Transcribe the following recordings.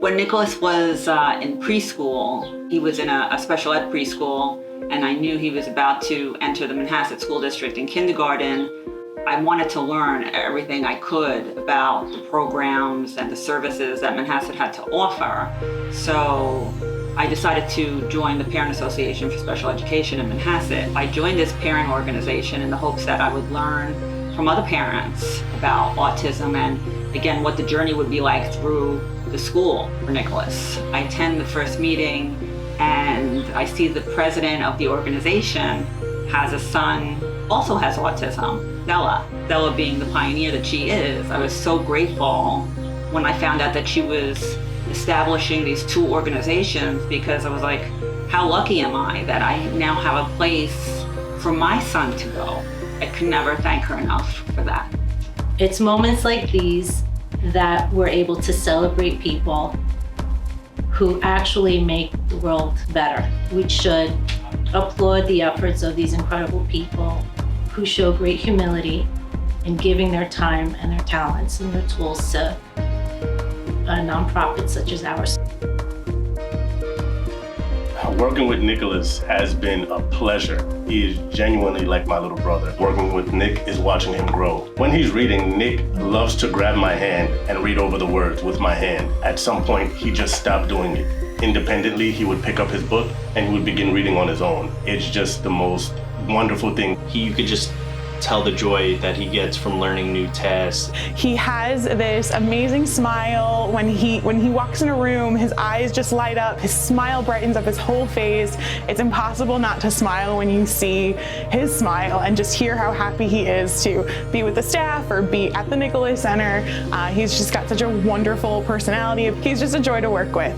When Nicholas was in preschool, he was in a special ed preschool, and I knew he was about to enter the Manhasset School District in kindergarten. I wanted to learn everything I could about the programs and the services that Manhasset had to offer. So I decided to join the Parent Association for Special Education in Manhasset. I joined this parent organization in the hopes that I would learn from other parents about autism and, again, what the journey would be like through the school for Nicholas. I attend the first meeting and I see the president of the organization has a son, also has autism, Della. Della being the pioneer that she is. I was so grateful when I found out that she was establishing these two organizations, because I was like, how lucky am I that I now have a place for my son to go. I could never thank her enough for that. It's moments like these that we're able to celebrate people who actually make the world better. We should applaud the efforts of these incredible people who show great humility in giving their time and their talents and their tools to nonprofits such as ours. Working with Nicholas has been a pleasure. He is genuinely like my little brother. Working with Nick is watching him grow. When he's reading, Nick loves to grab my hand and read over the words with my hand. At some point, he just stopped doing it. Independently, he would pick up his book and he would begin reading on his own. It's just the most wonderful thing. You could just tell the joy that he gets from learning new tasks. He has this amazing smile. When he walks in a room, his eyes just light up. His smile brightens up his whole face. It's impossible not to smile when you see his smile and just hear how happy he is to be with the staff or be at the Nicholas Center. He's just got such a wonderful personality. He's just a joy to work with.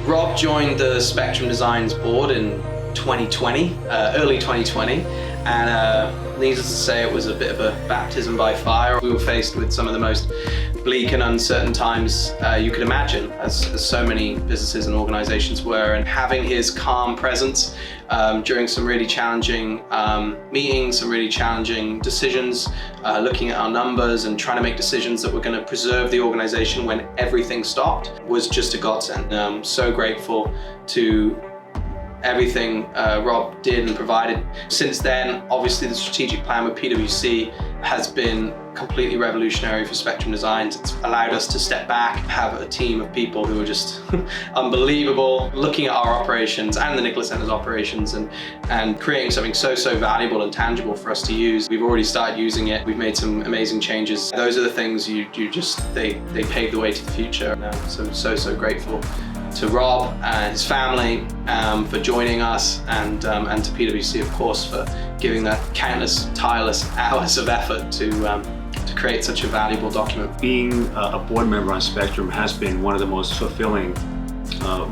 Rob joined the Spectrum Designs board in 2020, early 2020, and needless to say, it was a bit of a baptism by fire. We were faced with some of the most bleak and uncertain times you could imagine, as so many businesses and organizations were, and having his calm presence during some really challenging meetings, some really challenging decisions, looking at our numbers and trying to make decisions that were going to preserve the organization when everything stopped, was just a godsend. I'm so grateful to everything Rob did and provided. Since then, obviously the strategic plan with PwC has been completely revolutionary for Spectrum Designs. It's allowed us to step back, have a team of people who are just unbelievable, looking at our operations and the Nicholas Center's operations and creating something so valuable and tangible for us to use. We've already started using it. We've made some amazing changes. Those are the things they pave the way to the future. And I'm so grateful to Rob and his family for joining us, and to PwC, of course, for giving that countless tireless hours of effort to create such a valuable document. Being a board member on Spectrum has been one of the most fulfilling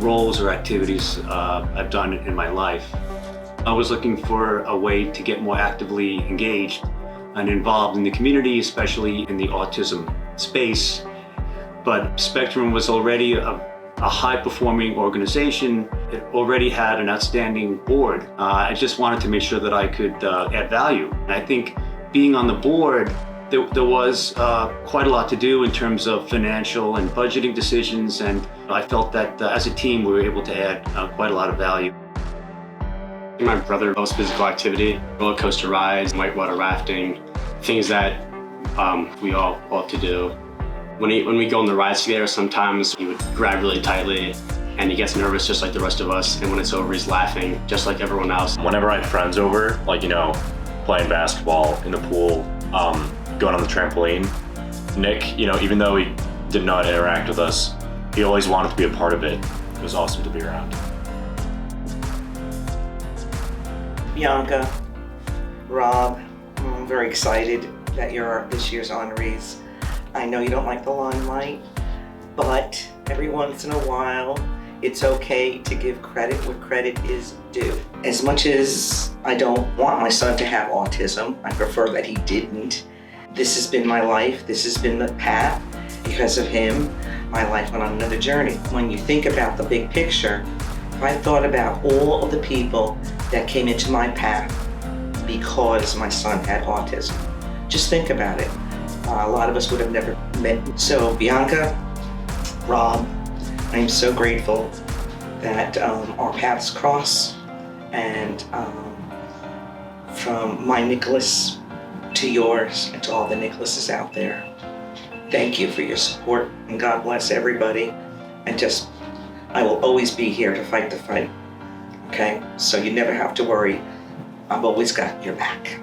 roles or activities I've done in my life. I was looking for a way to get more actively engaged and involved in the community, especially in the autism space. But Spectrum was already a high-performing organization. It already had an outstanding board. I just wanted to make sure that I could add value. And I think being on the board, there was quite a lot to do in terms of financial and budgeting decisions, and I felt that as a team we were able to add quite a lot of value. My brother loves physical activity, roller coaster rides, whitewater rafting, things that we all love to do. When we go on the rides together, sometimes he would grab really tightly and he gets nervous just like the rest of us. And when it's over, he's laughing just like everyone else. Whenever I have friends over, like, playing basketball in the pool, going on the trampoline, Nick, even though he did not interact with us, he always wanted to be a part of it. It was awesome to be around. Bianca, Rob, I'm very excited that you're this year's honorees. I know you don't like the limelight, but every once in a while, it's okay to give credit where credit is due. As much as I don't want my son to have autism, I prefer that he didn't. This has been my life. This has been the path. Because of him, my life went on another journey. When you think about the big picture, I thought about all of the people that came into my path because my son had autism. Just think about it. A lot of us would have never met. So Bianca, Rob, I'm so grateful that our paths cross, and from my Nicholas to yours and to all the Nicholases out there, thank you for your support, and God bless everybody. And I will always be here to fight the fight, okay? So you never have to worry. I've always got your back.